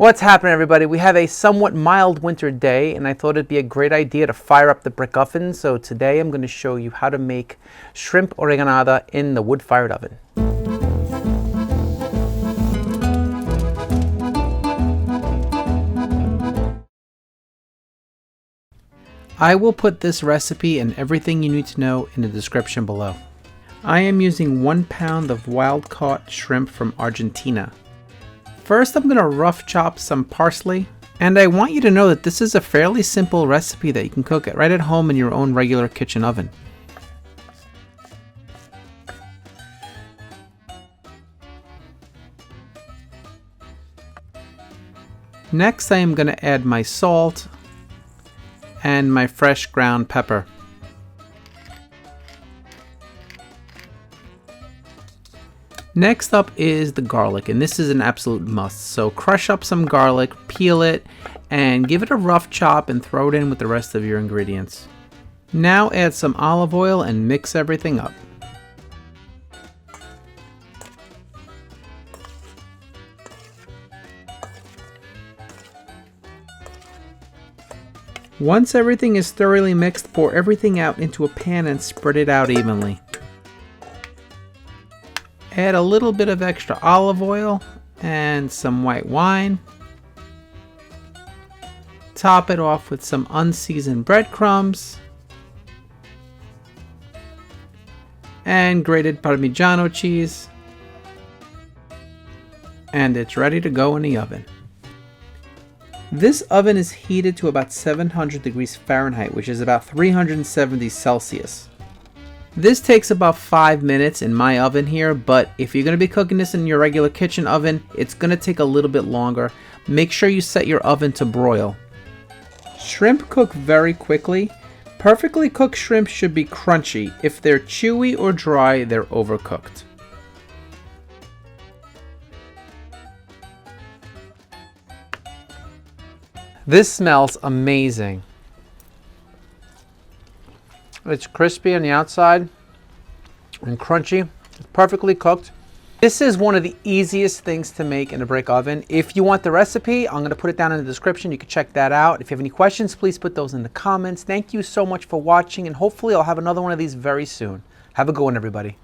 What's happening, everybody? We have a somewhat mild winter day, and I thought it'd be a great idea to fire up the brick oven. So today I'm going to show you how to make shrimp oreganata in the wood-fired oven. I will put this recipe and everything you need to know in the description below. I am using 1 pound of wild-caught shrimp from Argentina. First, I'm going to rough chop some parsley, and I want you to know that this is a fairly simple recipe that you can cook right at home in your own regular kitchen oven. Next, I am going to add my salt and my fresh ground pepper. Next up is the garlic, and this is an absolute must. So crush up some garlic, peel it, and give it a rough chop and throw it in with the rest of your ingredients. Now add some olive oil and mix everything up. Once everything is thoroughly mixed, pour everything out into a pan and spread it out evenly. Add a little bit of extra olive oil and some white wine. Top it off with some unseasoned breadcrumbs and grated parmigiano cheese. And it's ready to go in the oven. This oven is heated to about 700 degrees Fahrenheit, which is about 370 Celsius. This takes about 5 minutes in my oven here, but if you're going to be cooking this in your regular kitchen oven, it's going to take a little bit longer. Make sure you set your oven to broil. Shrimp cook very quickly. Perfectly cooked shrimp should be crunchy. If they're chewy or dry, they're overcooked. This smells amazing. It's crispy on the outside and crunchy. It's perfectly cooked. This is one of the easiest things to make in a brick oven. If you want the recipe, I'm going to put it down in the description. You can check that out. If you have any questions, please put those in the comments. Thank you so much for watching, and hopefully I'll have another one of these very soon. Have a good one, everybody.